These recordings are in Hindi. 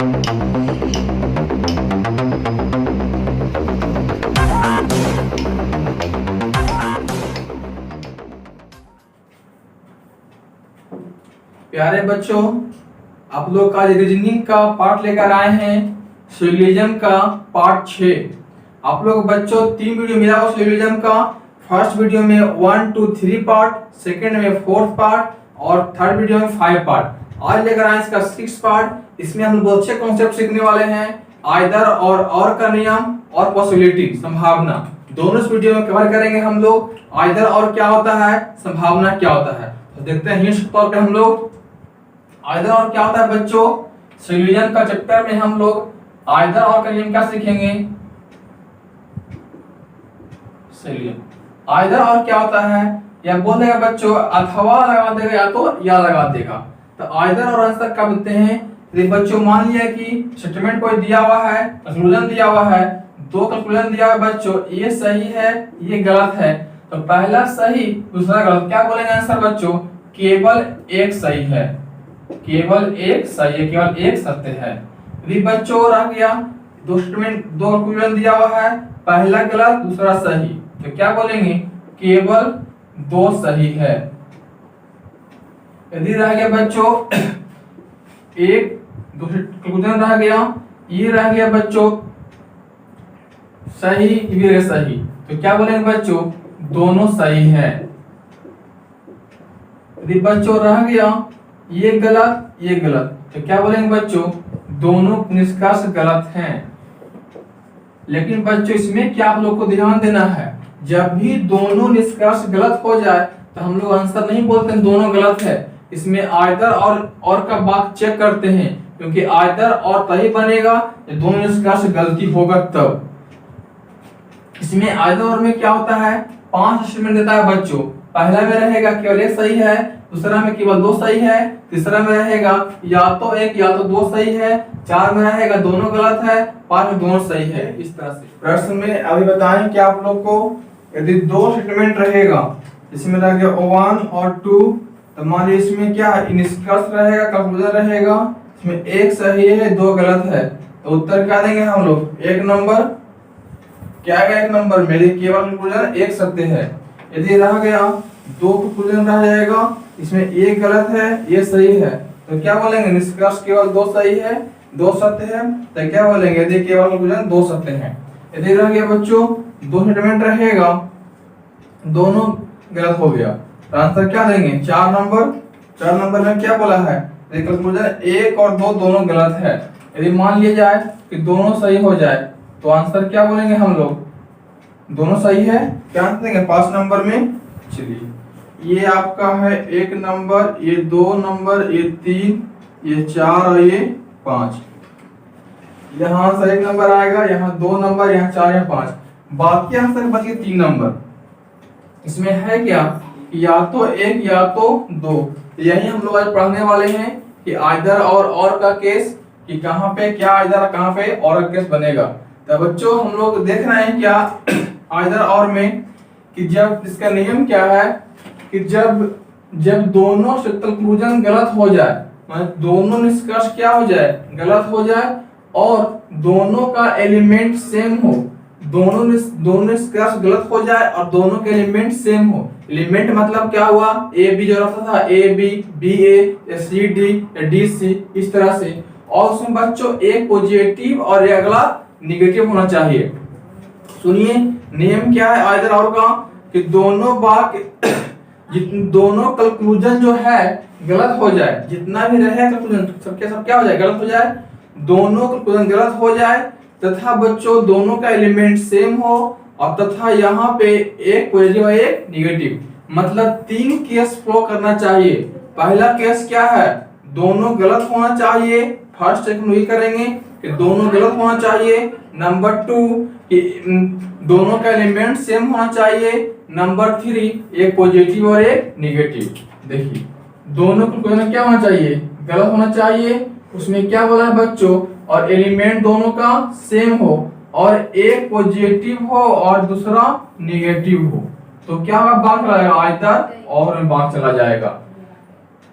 प्यारे बच्चों, आप लोग का रीजनिंग का पार्ट लेकर आए हैं सिलोजिज्म का पार्ट 6। आप लोग बच्चों 3 वीडियो मिला हो सिलोजिज्म का। फर्स्ट वीडियो में 1 2 3 पार्ट, सेकंड में 4th पार्ट और थर्ड वीडियो में 5 पार्ट। आज लेकर आए इसका 6th पार्ट। इसमें हम बहुत अच्छे कॉन्सेप्ट सीखने वाले हैं। आइदर और का नियम और पॉसिबिलिटी संभावना दोनों इस वीडियो में कवर करेंगे हम लोग। आइदर और क्या होता है, संभावना क्या होता है, तो देखते हैं हिंट्स के तौर पे हम लोग आइदर और क्या होता है। बच्चों सिलोजिज्म का चैप्टर में हम लोग आइदर और का नियम क्या सीखेंगे। आइदर और क्या होता है, या बोल देगा बच्चों अथवा लगा देगा या तो या लगा देगा। तो आइदर और आंसर क्या बोलते हैं। यदि बच्चों मान लिया कि स्टेटमेंट कोई दिया हुआ है, कंक्लूजन दिया हुआ है, दो कंक्लूजन दिया हुआ है बच्चों, ये सही है ये गलत है, तो पहला सही दूसरा गलत, क्या बोलेंगे आंसर बच्चों, केवल एक सही है, केवल एक सही है, केवल एक सत्य है। यदि बच्चों रह गया दो स्टेटमेंट दो कंक्लूजन दिया हुआ है, पहला गलत दूसरा सही, तो क्या बोलेंगे केवल दो सही है। यदि रह गया बच्चों एक कंक्लूजन रह गया, ये रह गया बच्चों सही ये सही, तो क्या बोलेंगे बच्चों दोनों सही है। यदि बच्चों रह गया ये गलत, तो क्या बोलेंगे बच्चों दोनों निष्कर्ष गलत हैं। लेकिन बच्चों इसमें क्या आप लोग को ध्यान देना है, जब भी दोनों निष्कर्ष गलत हो जाए तो हम लोग आंसर नहीं बोलते दोनों गलत है। इसमें आइदर और का बात चेक करते हैं, क्योंकि आइदर और तभी बनेगा जब दोनों निष्कर्ष गलती होगा तब। इसमें आइदर और में क्या होता है, 5 स्टेटमेंट देता है बच्चों। पहला में रहेगा केवल एक सही है, दूसरा में केवल दो सही है, तीसरा में रहेगा या तो एक या तो दो सही है, 4 में रहेगा दोनों गलत है, 5 में दोनों सही है। इस तरह से प्रश्न में अभी बताएं कि आप लोग को यदि दो स्टेटमेंट रहेगा, इसमें रह गया 1 और 2, तो मान लीजिए इसमें क्या है निष्कर्ष रहेगा, कंक्लूजन रहेगा, इसमें एक सही है दो गलत है, तो उत्तर क्या देंगे हम लोग, एक नंबर। क्या आएगा एक नंबर में, केवल कंक्लूजन एक सत्य है। यदि रह गया दो कंक्लूजन रह जाएगा, इसमें एक गलत है ये सही है, तो क्या बोलेंगे निष्कर्ष केवल दो सही है दो सत्य है, तो क्या बोलेंगे यदि केवल कंक्लूजन दो सत्य है। यदि रह गया बच्चों दो स्टेटमेंट रहेगा दोनों गलत हो गया, तो आंसर क्या देंगे 4 नंबर। 4 नंबर में क्या बोला है, यदि कंक्लूजन एक और दो दोनों गलत है, यदि मान लिया जाए कि दोनों सही हो जाए तो आंसर क्या बोलेंगे हम लोग दोनों सही है, क्या आंसर देंगे 5 नंबर में। चलिए ये आपका है 1 नंबर, ये 2 नंबर, ये 3, ये 4 और ये 5। यहाँ से 1 नंबर आएगा, यहाँ 2 नंबर, यहाँ 4, यहाँ 5, बाकी आंसर बच गए 3 नंबर। इसमें है क्या या तो एक या तो दो, यही हम लोग आज पढ़ने वाले हैं कि आइदर और का केस, कि कहाँ पे क्या आइदर कहाँ पे और का केस बनेगा। तो बच्चों हम लोग देख रहे हैं क्या आइदर और में कि जब इसका नियम क्या है कि जब दोनों कंक्लूजन गलत हो जाए, मतलब दोनों निष्कर्ष क्या हो जाए गलत हो जाए, और दोनों का एलिमेंट सेम हो, दोनों निष्कर्ष गलत हो जाए और दोनों के एलिमेंट सेम हो। एलिमेंट मतलब क्या हुआ, ए बी जो रहता था A B, B A, C D, D C, इस तरह से, और उसमें बच्चों एक पॉजिटिव और एक अगला निगेटिव होना चाहिए। सुनिए नियम क्या है आइदर और का, कि दोनों दोनों कंक्लूजन जो है गलत हो जाए, जितना भी रहे कंक्लूजन सबके सब क्या हो जाए गलत हो जाए, दोनों कंक्लूजन गलत हो जाए, तथा बच्चों दोनों का एलिमेंट सेम हो, और तथा यहाँ पे एक पॉजिटिव और एक निगेटिव, मतलब 3 केस फ्लो करना चाहिए। पहला केस क्या है, दोनों गलत होना चाहिए, फर्स्ट एक वही करेंगे कि दोनों गलत होना चाहिए। नंबर 2 कि दोनों का एलिमेंट सेम होना चाहिए। नंबर 3 एक पॉजिटिव और एक निगेटिव। देखिए दोनों कंक्लूजन क्या होना चाहिए गलत होना चाहिए, उसमें क्या बोला है बच्चों, और एलिमेंट दोनों का सेम हो, और एक पॉजिटिव हो और दूसरा निगेटिव हो, तो क्या होगा भाग चला जाएगा आइदर और में भाग चला जाएगा।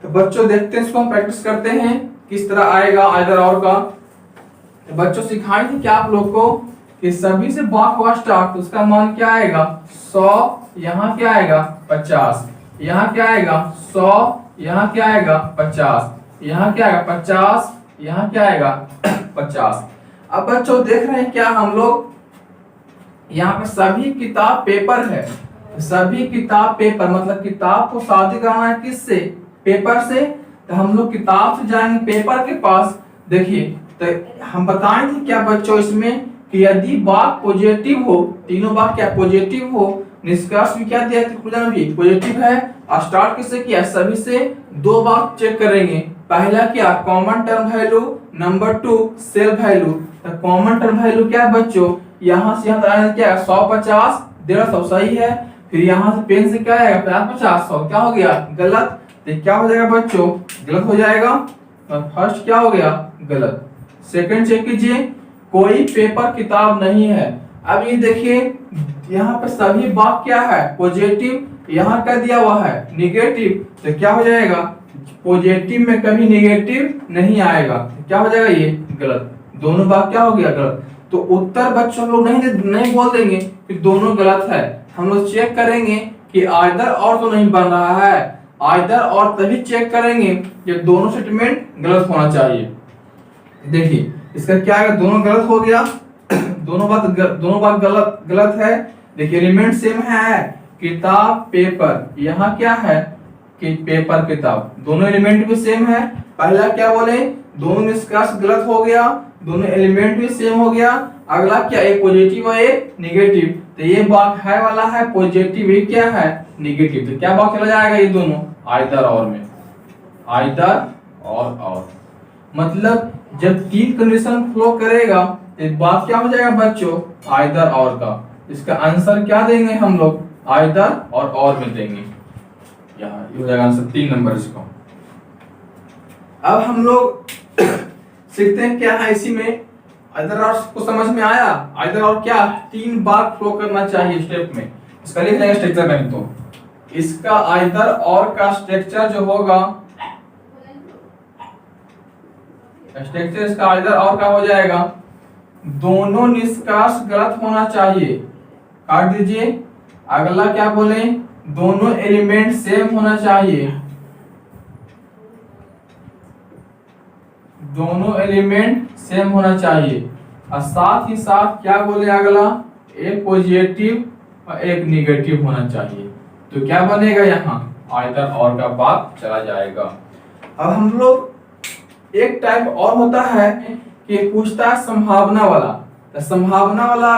तो बच्चों देखते हैं इसको हम प्रैक्टिस करते हैं किस तरह आएगा आइदर और का। तो बच्चों सिखाई थी क्या आप लोग को कि सभी से भाग हुआ स्टार्ट, तो उसका मान क्या आएगा 100, यहाँ क्या आएगा 50, यहाँ क्या आएगा 100, यहाँ क्या आएगा 50, यहाँ क्या आएगा 50, यहाँ क्या आएगा 50। अब बच्चों देख रहे हैं क्या हम लोग, यहाँ पे सभी किताब पेपर है, सभी किताब पेपर मतलब किताब को शादी कराना है किससे, पेपर से। तो हम लोग किताब से जाएंगे पेपर के पास। देखिए तो हम बताएंगे क्या बच्चों इसमें कि यदि बाग पॉजिटिव हो, तीनों बाग क्या पॉजिटिव हो, निष्कर्ष भी क्या दिया है भी पॉजिटिव है। स्टार्ट किससे किया, सभी से। दो बाग चेक करेंगे, पहला क्या common term value, number 2 cell value. तो कॉमन टर्म वैल्यू क्या है बच्चों, यहाँ से यहाँ तक क्या 100 50 150 सही है। फिर यहाँ से पेन से क्या आएगा 50 50 100 क्या हो गया गलत। तो क्या हो जाएगा बच्चों, गलत हो जाएगा। तो फर्स्ट क्या हो गया गलत। सेकंड चेक कीजिए, कोई पेपर किताब नहीं है। अब ये देखिए यहाँ पे सभी बाग क्या है पॉजिटिव, यहाँ क्या दिया हुआ है निगेटिव। तो क्या हो जाएगा, पॉजिटिव में कभी निगेटिव नहीं आएगा। तो क्या हो जाएगा ये गलत, दोनों बाग क्या हो गया गलत। तो उत्तर बच्चों लोग नहीं बोल देंगे कि दोनों गलत है, हम लोग चेक करेंगे कि आइदर और तो नहीं बन रहा है, आइदर और तभी चेक करेंगे कि दोनों स्टेटमेंट गलत होना चाहिए। देखिए इसका क्या है, दोनों गलत हो गया दोनों बात गलत है। देखिए एलिमेंट सेम है, किताब पेपर, यहाँ क्या है कि पेपर किताब, दोनों एलिमेंट भी सेम है। पहला क्या बोले, दोनों निष्कर्ष गलत हो गया, दोनों एलिमेंट भी सेम हो गया। अगला क्या, एक पॉजिटिव और एक निगेटिव। तो ये बात है वाला है पॉजिटिव, ये क्या है निगेटिव। तो क्या बात चला जाएगा ये दोनों आइदर और में, आइदर और मतलब जब तीन कंडीशन फ्लो करेगा तो बात क्या हो जाएगा बच्चों आइदर और का। इसका आंसर क्या देंगे हम लोग, आइदर और में देंगे। यहाँ ये हो जाएगा आंसर 3 नंबर इसका। अब हम लोग सीखते हैं क्या है इसी में, आइदर और को समझ में आया। आइदर और क्या 3 बार फ्लो करना चाहिए स्टेप में। इसका लिख लेंगे स्ट्रक्चर में। तो इसका आइदर और का स्ट्रक्चर जो होगा, स्ट्रक्चर इसका आइदर और का हो जाएगा, दोनों निष्कर्ष गलत होना चाहिए, काट दीजिए। अगला क्या बोले, दोनों एलिमेंट सेम होना चाहिए, दोनों एलिमेंट सेम होना चाहिए। और साथ ही साथ क्या बोले अगला, एक पॉजिटिव और एक निगेटिव होना चाहिए। तो क्या बनेगा यहाँ आइदर और का बात चला जाएगा। अब हम लोग एक टाइप और होता है कि पूछता है संभावना वाला। तो संभावना वाला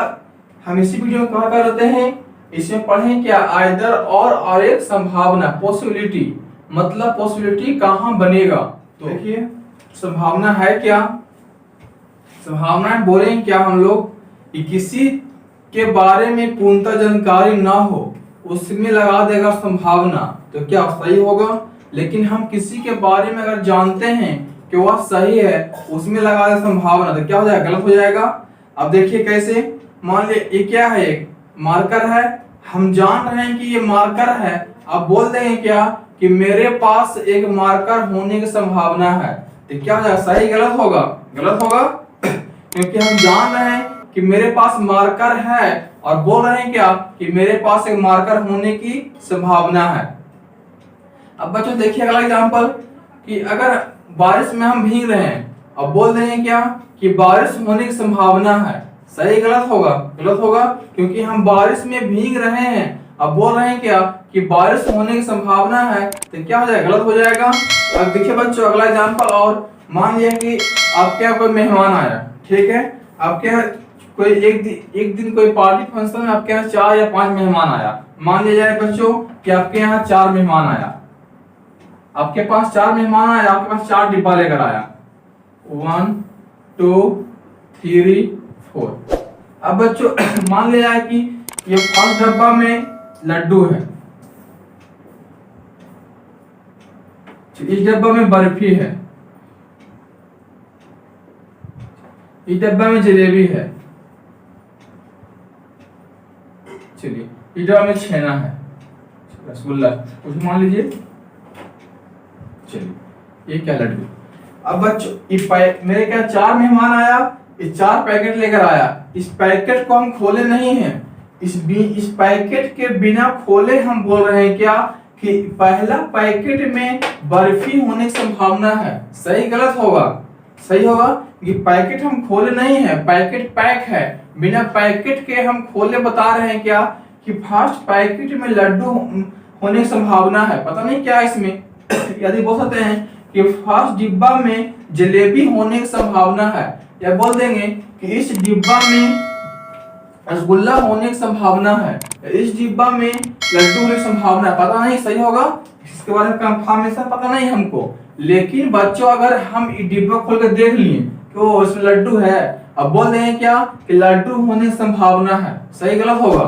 हम इसी वीडियो में कहा करते हैं, इसमें पढ़ें क्या आइदर और एक संभावना पॉसिबिलिटी, मतलब पॉसिबिलिटी कहाँ बनेगा। तो देखिए संभावना है क्या, संभावना बोले क्या हम लोग कि किसी के बारे में पूर्णतः जानकारी ना हो उसमें लगा देगा संभावना, तो क्या सही होगा। लेकिन हम किसी के बारे में अगर जानते हैं कि वह सही है उसमें लगा दे संभावना, तो क्या हो जाएगा गलत हो जाएगा। अब देखिए कैसे, मान लिया ये क्या है, एक मार्कर है, हम जान रहे हैं कि ये मार्कर है। अब बोल देंगे क्या कि मेरे पास एक मार्कर होने की संभावना है, तो क्या हो जाएगा सही गलत होगा, गलत होगा क्योंकि हम जान रहे हैं कि मेरे पास मार्कर है और बोल रहे हैं क्या कि मेरे पास एक मार्कर होने की संभावना है। अब बच्चों देखिए अगला एग्जांपल कि अगर बारिश में हम भीग रहे हैं, अब बोल रहे हैं क्या कि बारिश होने की संभावना है, सही गलत होगा, गलत होगा क्योंकि हम बारिश में भीग रहे हैं। अब बोल रहे हैं क्या कि बारिश होने की संभावना है, तो क्या हो जाएगा गलत हो जाएगा। अब देखिए बच्चों अगला एग्जांपल, और मान लिया कि आपके यहाँ कोई मेहमान आया, ठीक है, आपके यहाँ कोई एक दिन कोई पार्टी फंक्शन में आपके यहाँ 4 या 5 मेहमान आया। मान लिया जाए बच्चों कि आपके यहाँ 4 मेहमान आया, आपके पास 4 मेहमान आया, आपके पास 4 डिब्बा लेकर आया, 1 2 3 4। अब बच्चों मान लिया जाए कि ये फर्स्ट डब्बा में लड्डू है, इस डब्बा में बर्फी है, इस डब्बा में जलेबी है, चलिए इस डब्बा में छेना है, रसगुल्ला कुछ मान लीजिए, चलिए ये क्या लड्डू। अब बच्चों मेरे क्या 4 मेहमान आया, ये 4 पैकेट लेकर आया, इस पैकेट को हम खोले नहीं हैं, इस पैकेट के बिना खोले हम बोल रहे हैं क्या कि पहला पैकेट में बर्फी होने की संभावना है। सही गलत होगा? सही होगा कि पैकेट हम खोले नहीं है, पैकेट पैक है, बिना पैकेट के हम खोले बता रहे हैं क्या कि फर्स्ट पैकेट में लड्डू होने की संभावना है। पता नहीं क्या है इसमें यदि बोल सकते हैं कि फर्स्ट डिब्बा में जलेबी होने की संभावना है, या बोल देंगे कि इस डिब्बा में रसगुल्ला होने की संभावना है, इस डिब्बा में लड्डू होने की संभावना है। पता नहीं, सही होगा? इसके बारे में कंफर्मेशन पता नहीं हमको, लेकिन बच्चों अगर हम ये डिब्बा खोल कर देख लिए कि वो इसमें लड्डू है, अब बोल रहे हैं क्या कि लड्डू होने की संभावना है। सही गलत होगा?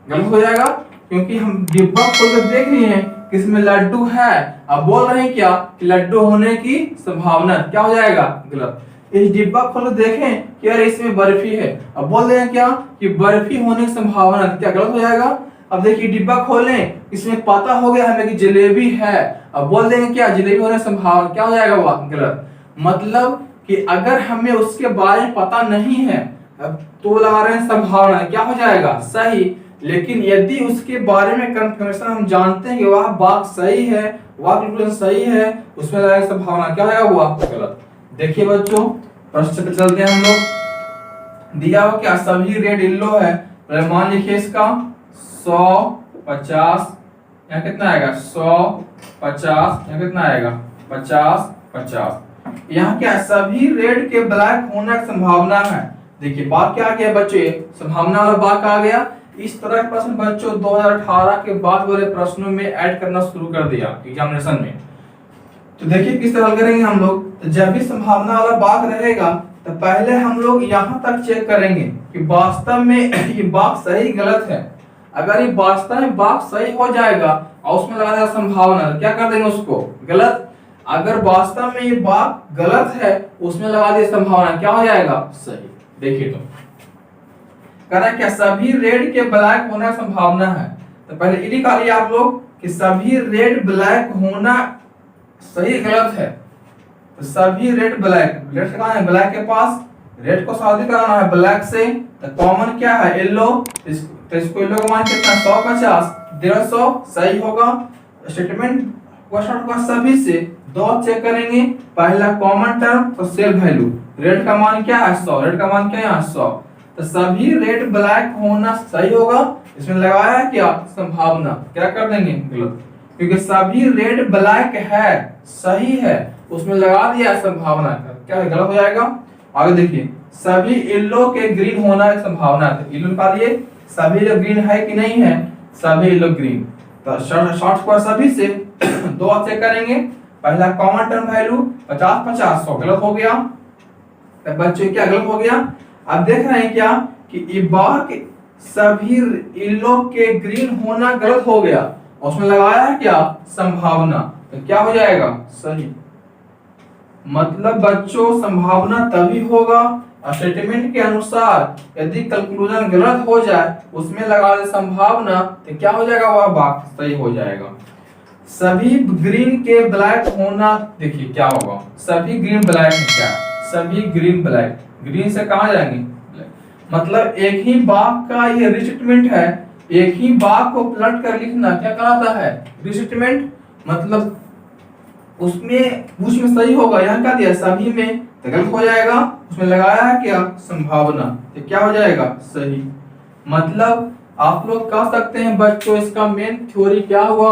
गलत हो जाएगा, क्योंकि हम डिब्बा खोल कर देख लिए हैं कि इसमें लड्डू है, अब बोल रहे हैं क्या कि लड्डू होने की संभावना, क्या हो जाएगा? गलत। इस डिब्बा खोल कर देखें कि यार इसमें बर्फी है, अब बोल रहे हैं क्या कि बर्फी होने की संभावना, क्या गलत हो जाएगा? अब देखिए डिब्बा खोलें, इसमें पता हो गया हमें कि जलेबी है, अब बोल देंगे क्या जलेबी होने की संभावना, क्या हो जाएगा? वह गलत। मतलब कि अगर हमें उसके बारे में पता नहीं है तो लगा रहे हैं संभावना, क्या हो जाएगा? सही। लेकिन यदि उसके बारे में कंफर्मेशन हम जानते हैं कि वह बात सही है, वह कंक्लूजन सही है, उसमें लगाएंगे संभावना, क्या होगा? वह गलत। देखिए बच्चों प्रश्न पे चलते हैं हम लोग। दिया हुआ क्या सभी रेड येलो है, मान लिखिए इसका 100 50, यहाँ कितना आएगा? 100 50, यहाँ कितना आएगा? 50 50। यहाँ क्या सभी रेड के ब्लैक होने की संभावना है। देखिए बात क्या आ गया बच्चे, संभावना वाला बात आ गया। इस तरह के प्रश्न बच्चों 2018 के बाद वाले प्रश्नों में ऐड करना शुरू कर दिया एग्जामिनेशन में। तो देखिए किस तरह हल करेंगे हम लोग। तो जब भी संभावना वाला भाग रहेगा तो पहले हम लोग यहाँ तक चेक करेंगे कि वास्तव में ये भाग सही गलत है। अगर ये वास्तव में भाग सही हो जाएगा और उसमें लगा देगा संभावना, तो क्या कर देंगे उसको? गलत। अगर वास्तव में ये भाग गलत है उसमें लगा दिया संभावना, क्या हो जाएगा? सही। देखिए तो कह रहा है क्या सभी रेड के ब्लैक होने की संभावना है, तो पहले ये निकालिए आप लोग कि सभी रेड ब्लैक होना सही गलत है। तो सभी रेड ब्लैक, रेड से कहां है? ब्लैक के पास, रेड को शादी कराना है ब्लैक से, तो कॉमन क्या है? येलो। तो इसको येलो का मान कितना? 100 50 150, सही होगा। स्टेटमेंट क्वेश्चन का सभी से दो चेक करेंगे, पहला कॉमन टर्म तो सेल्फ वैल्यू, रेड का मान क्या है? 100, रेड का मान क्या है? 100। तो सभी रेड ब्लैक होना सही होगा, इसमें लगाया है क्या? संभावना, क्या कर देंगे? गलत, क्योंकि सभी रेड ब्लैक है, सही है, उसमें लगा दिया संभावना, क्या है? गलत हो जाएगा। आगे देखिए सभी येलो के ग्रीन होना की संभावना है, तो येलो निकालिए, सभी येलो ग्रीन है कि नहीं है? सभी येलो ग्रीन। तो शॉर्ट पर सभी से दो चेक करेंगे, पहला कॉमन टर्म वैल्यू 50 50, 100 गलत हो गया। तो बच्चों क्या गलत हो गया? अब देख रहे हैं क्या कि ये बाग सभी येलो के ग्रीन होना गलत हो गया, उसमें लगाया है क्या? संभावना, तो क्या हो जाएगा? सही। मतलब बच्चों संभावना तभी होगा स्टेटमेंट के अनुसार यदि कंक्लूजन गलत हो जाए उसमें लगा दे संभावना, तो क्या हो जाएगा? वह बात सही हो जाएगा। सभी ग्रीन के ब्लैक होना, देखिए क्या होगा? सभी ग्रीन ब्लैक है क्या? सभी ग्रीन ब्लैक, ग्रीन से कहां जाएंगे? मतलब एक ही बाग का ये रिस्टेटमेंट है, एक ही बाग को पलट कर लिखना क्या कहलाता है? रिस्टेटमेंट। मतलब उसमें कुछ में सही होगा, यहाँ क्या दिया? सभी में, तो गलत हो जाएगा, उसमें लगाया है क्या? संभावना, तो क्या हो जाएगा? सही। मतलब आप लोग कह सकते हैं बच्चों इसका मेन थ्योरी क्या हुआ,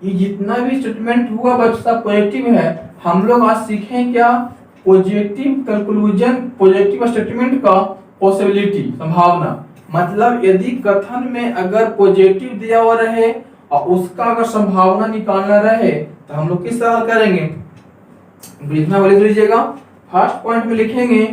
ये जितना भी स्टेटमेंट हुआ बच्चा पॉजिटिव है, हम लोग आज सीखें क्या? पॉजिटिव कंक्लूजन, पॉजिटिव स्टेटमेंट का पॉसिबिलिटी, संभावना। मतलब यदि कथन में अगर पॉजिटिव दिया हुआ रहे और उसका अगर संभावना निकालना रहे तो हम लोग किस तरह करेंगे? लिखना बोले लीजिएगा। फर्स्ट पॉइंट में लिखेंगे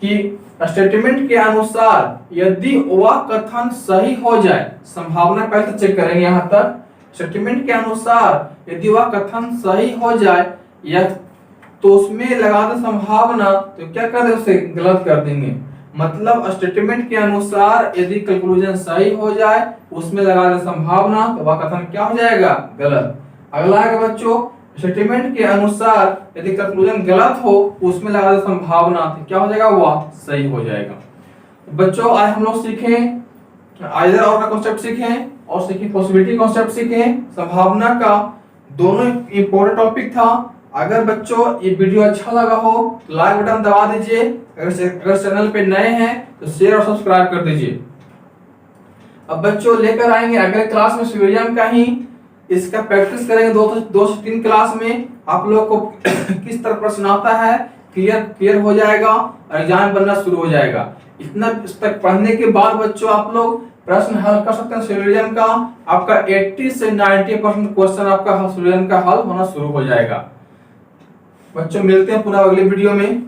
कि स्टेटमेंट के अनुसार यदि वह कथन सही हो जाए, संभावना पहले चेक करेंगे यहाँ तक। स्टेटमेंट के अनुसार यदि वह कथन सही हो जाए या तो उसमें लगा दे संभावना, तो क्या कर दे? उसे गलत कर देंगे। मतलब स्टेटमेंट के अनुसार यदि कंक्लूजन सही हो जाए उसमें लगा दे संभावना, तो वह कथन क्या हो जाएगा? गलत। अगला है बच्चों स्टेटमेंट के अनुसार यदि कंक्लूजन गलत हो उसमें लगा संभावना थी, क्या हो जाएगा, वह सही हो जाएगा। बच्चों आज हम लोग सीखे आइदर और का कॉन्सेप्ट सीखे और सीखे पॉसिबिलिटी कॉन्सेप्ट सीखे, संभावना का, दोनों इंपॉर्टेंट टॉपिक था। अगर बच्चों ये वीडियो अच्छा लगा हो तो लाइक बटन दबा दीजिए, अगर चैनल पे नए हैं तो शेयर और सब्सक्राइब कर दीजिए। अब बच्चों लेकर आएंगे अगले क्लास में सिविलियन का ही, इसका प्रैक्टिस करेंगे 2 से 3 क्लास में। आप लोग को किस तरह प्रश्न आता है क्लियर हो जाएगा और एग्जाम बनना शुरू हो जाएगा। इतना इस तक पढ़ने के बाद बच्चों आप लोग प्रश्न हल कर सकते हैं सिविलियन का। आपका 80 से 90% क्वेश्चन आपका सिविलियन का हल होना शुरू हो जाएगा। बच्चों मिलते हैं पुनः अगले वीडियो में।